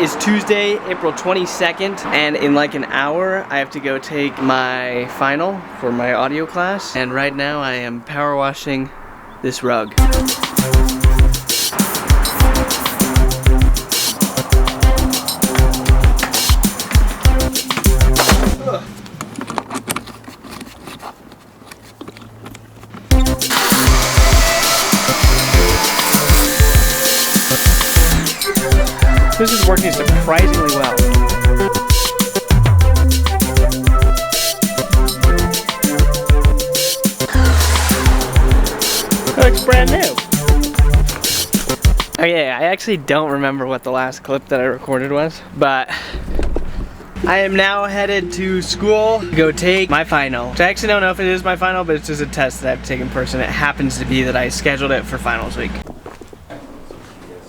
is Tuesday, April 22nd, and in like an hour I have to go take my final for my audio class. And right now I am power washing this rug. This is working surprisingly well. It looks brand new. Okay, I actually don't remember what the last clip that I recorded was, but I am now headed to school to go take my final. I actually don't know if it is my final, but it's just a test that I have to take in person. It happens to be that I scheduled it for finals week.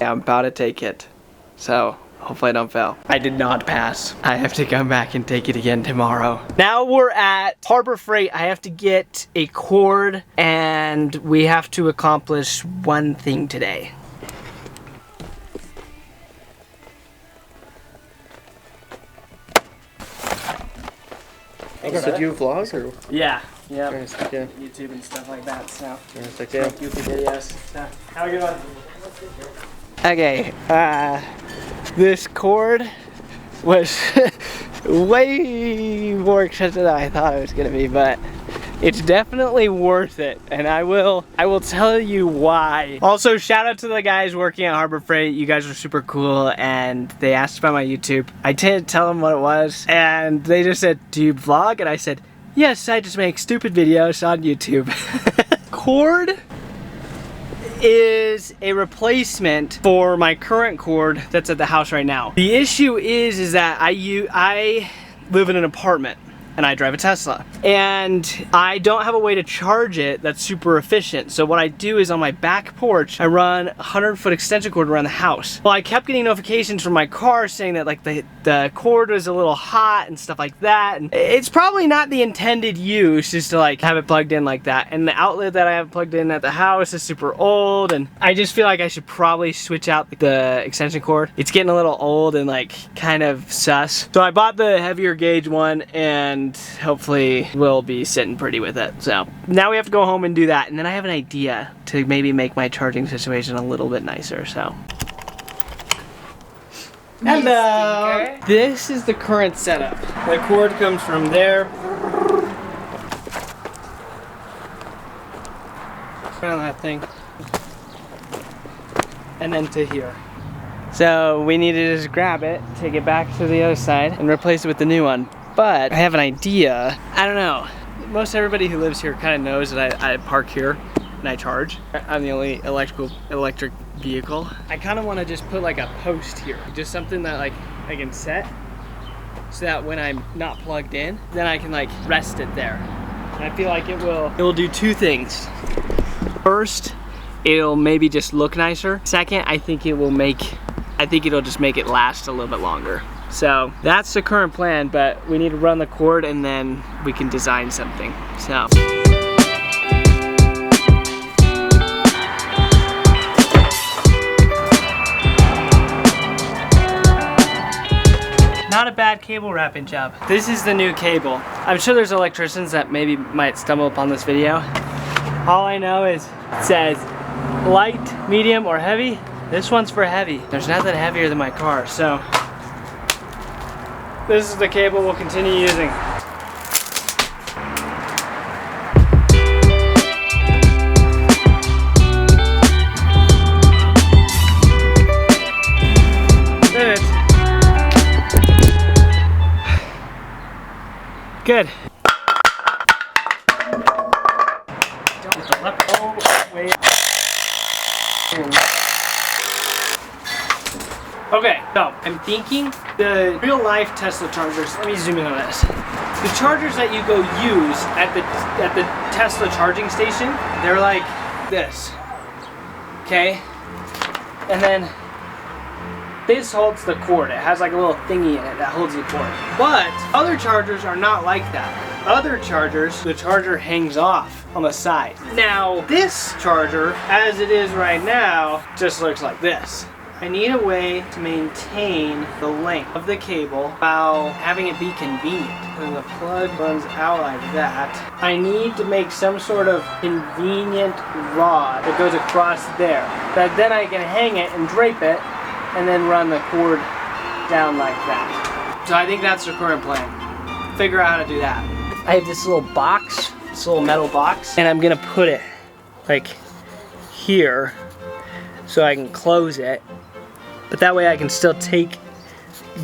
Yeah, I'm about to take it. So, hopefully I don't fail. I did not pass. I have to come back and take it again tomorrow. Now we're at Harbor Freight. I have to get a cord and we have to accomplish one thing today. So do you vlog or? Yeah. Yeah. Nice, yeah. YouTube and stuff like that. So, Nice, yeah. goofy videos. So, have a good one. Okay, this cord was way more expensive than I thought it was gonna be, but it's definitely worth it, and I will tell you why. Also, shout out to the guys working at Harbor Freight. You guys are super cool, and they asked about my YouTube. I didn't tell them what it was, and they just said, "Do you vlog?" And I said, "Yes, I just make stupid videos on YouTube." Cord is a replacement for my current cord that's at the house right now. The issue is that I live in an apartment and I drive a Tesla, and I don't have a way to charge it that's super efficient. So what I do is on my back porch, I run a 100-foot extension cord around the house. Well, I kept getting notifications from my car saying that like the cord was a little hot and stuff like that. And it's probably not the intended use is to like have it plugged in like that. And the outlet that I have plugged in at the house is super old, and I just feel like I should probably switch out the extension cord. It's getting a little old and like kind of sus. So I bought the heavier gauge one, and hopefully we'll be sitting pretty with it. So now we have to go home and do that, and then I have an idea to maybe make my charging situation a little bit nicer. So hello, this is the current setup. The cord comes from there around that thing and then to here. So we need to just grab it, take it back to the other side, and replace it with the new one. But I have an idea. I don't know. Most everybody who lives here kind of knows that I park here and I charge. I'm the only electric vehicle. I kind of want to just put like a post here, just something that like I can set, so that when I'm not plugged in, then I can like rest it there. And I feel like it will do two things. First, it'll maybe just look nicer. Second, I think it'll just make it last a little bit longer. So that's the current plan, but we need to run the cord and then we can design something. So. Not a bad cable wrapping job. This is the new cable. I'm sure there's electricians that maybe might stumble upon this video. All I know is it says light, medium, or heavy. This one's for heavy. There's nothing heavier than my car, so. This is the cable we'll continue using. Good. Okay, so I'm thinking the real life Tesla chargers, let me zoom in on this. The chargers that you go use at the Tesla charging station, they're like this, okay? And then this holds the cord. It has like a little thingy in it that holds the cord. But other chargers are not like that. Other chargers, the charger hangs off on the side. Now, this charger, as it is right now, just looks like this. I need a way to maintain the length of the cable while having it be convenient. And the plug runs out like that. I need to make some sort of convenient rod that goes across there. That then I can hang it and drape it and then run the cord down like that. So I think that's the current plan. Figure out how to do that. I have this little box, this little metal box, and I'm gonna put it like here so I can close it. But that way I can still take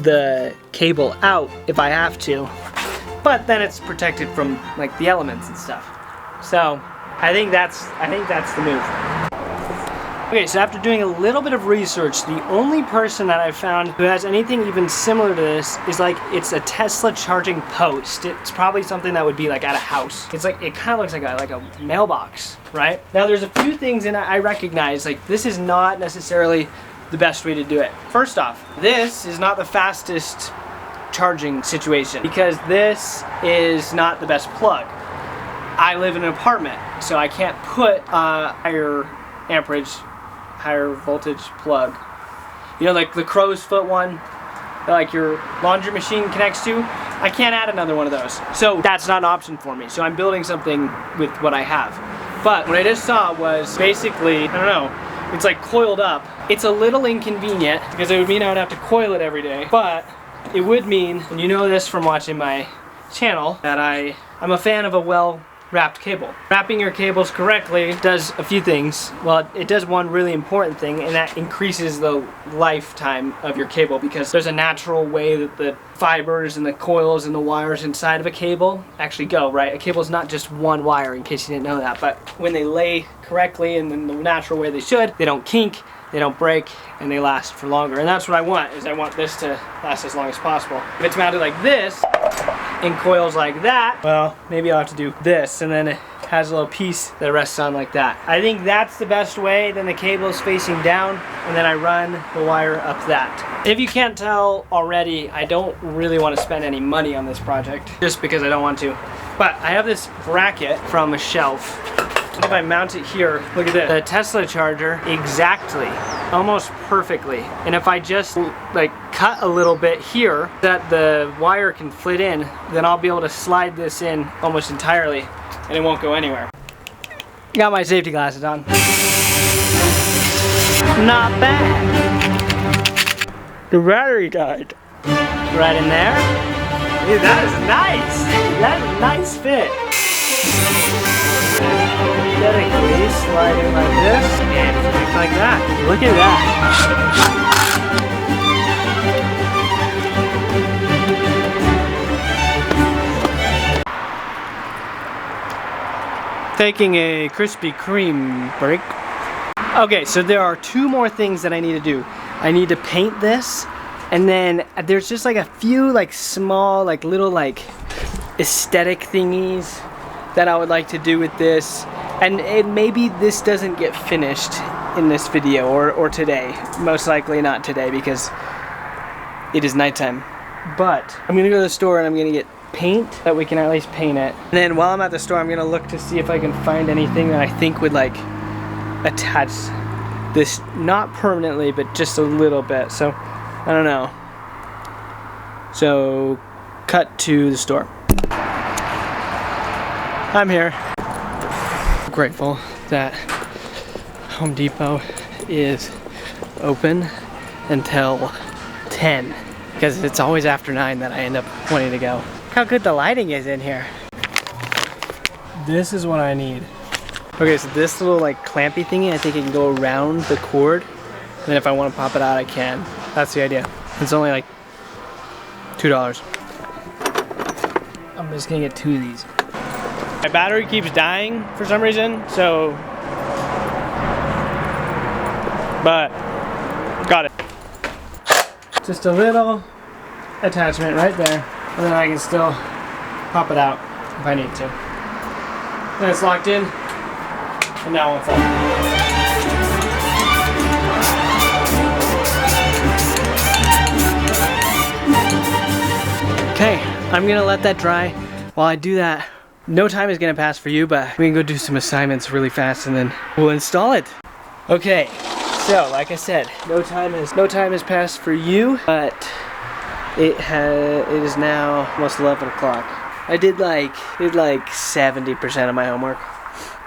the cable out if I have to. But then it's protected from like the elements and stuff. So I think that's the move. Okay, so after doing a little bit of research, the only person that I've found who has anything even similar to this is like, it's a Tesla charging post. It's probably something that would be like at a house. It's like, it kind of looks like a mailbox, right? Now there's a few things in it I recognize, like this is not necessarily the best way to do it. First off, this is not the fastest charging situation because this is not the best plug. I live in an apartment, so I can't put a higher amperage, higher voltage plug. You know, like the crow's foot one that like your laundry machine connects to. I can't add another one of those. So that's not an option for me. So I'm building something with what I have. But what I just saw was basically, I don't know, it's like coiled up. It's a little inconvenient because it would mean I would have to coil it every day. But it would mean, and you know this from watching my channel, that I'm a fan of a well-wrapped cable. Wrapping your cables correctly does a few things. Well, it does one really important thing, and that increases the lifetime of your cable because there's a natural way that the fibers and the coils and the wires inside of a cable actually go, right? A cable is not just one wire, in case you didn't know that, but when they lay correctly and in the natural way they should, they don't kink, they don't break, and they last for longer. And that's what I want, is I want this to last as long as possible. If it's mounted like this, and coils like that, well, maybe I'll have to do this, and then it has a little piece that rests on like that. I think that's the best way. Then the cable is facing down, and then I run the wire up that. If you can't tell already, I don't really want to spend any money on this project, just because I don't want to. But I have this bracket from a shelf. If I mount it here, look at this. The Tesla charger exactly, almost perfectly. And if I just like cut a little bit here that the wire can fit in, then I'll be able to slide this in almost entirely and it won't go anywhere. Got my safety glasses on. Not bad. The battery died. Right in there. Dude, that is nice. That's a nice fit. Aesthetically sliding like this and flick like that. Look at that. Taking a Krispy Kreme break. Okay, so there are two more things that I need to do. I need to paint this, and then there's just like a few like small like little like aesthetic thingies that I would like to do with this. And maybe this doesn't get finished in this video or today. Most likely not today because it is nighttime. But I'm gonna go to the store and I'm gonna get paint that we can at least paint it. And then while I'm at the store, I'm gonna look to see if I can find anything that I think would like attach this, not permanently, but just a little bit. So I don't know. So cut to the store. I'm here. Grateful that Home Depot is open until 10 because it's always after 9 that I end up wanting to go. Look how good the lighting is in here. This is what I need. Okay, so this little like clampy thingy, I think it can go around the cord, and then if I want to pop it out, I can. That's the idea. It's only like $2. I'm just gonna get 2 of these. My battery keeps dying for some reason, so, but got it. Just a little attachment right there, and then I can still pop it out if I need to. Then it's locked in, and now it's on. Okay, I'm gonna let that dry. While I do that, no time is gonna pass for you, but we can go do some assignments really fast and then we'll install it. Okay, So, like I said, no time has passed for you, but it is now almost 11 o'clock. I did like 70% of my homework.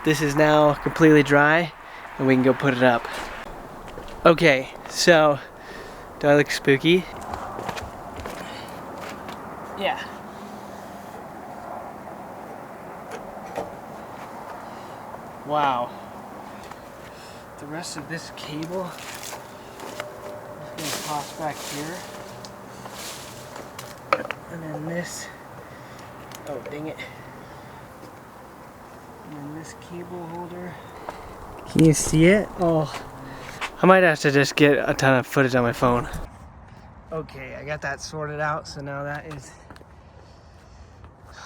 This is now completely dry, and we can go put it up. Okay, so do I look spooky? Yeah. Wow. The rest of this cable is going to toss back here. And then this, oh dang it. And then this cable holder. Can you see it? Oh, I might have to just get a ton of footage on my phone. Okay, I got that sorted out, so now that is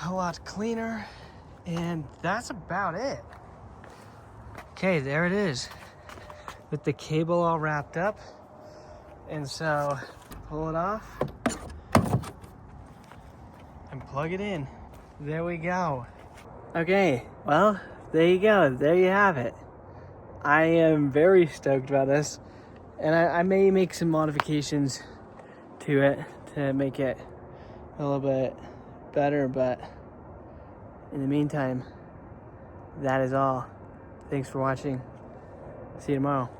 a lot cleaner. And that's about it. Okay, there it is. With the cable all wrapped up. And so, pull it off. And plug it in. There we go. Okay, well, there you go. There you have it. I am very stoked about this. And I may make some modifications to it to make it a little bit better, but in the meantime, that is all. Thanks for watching. See you tomorrow.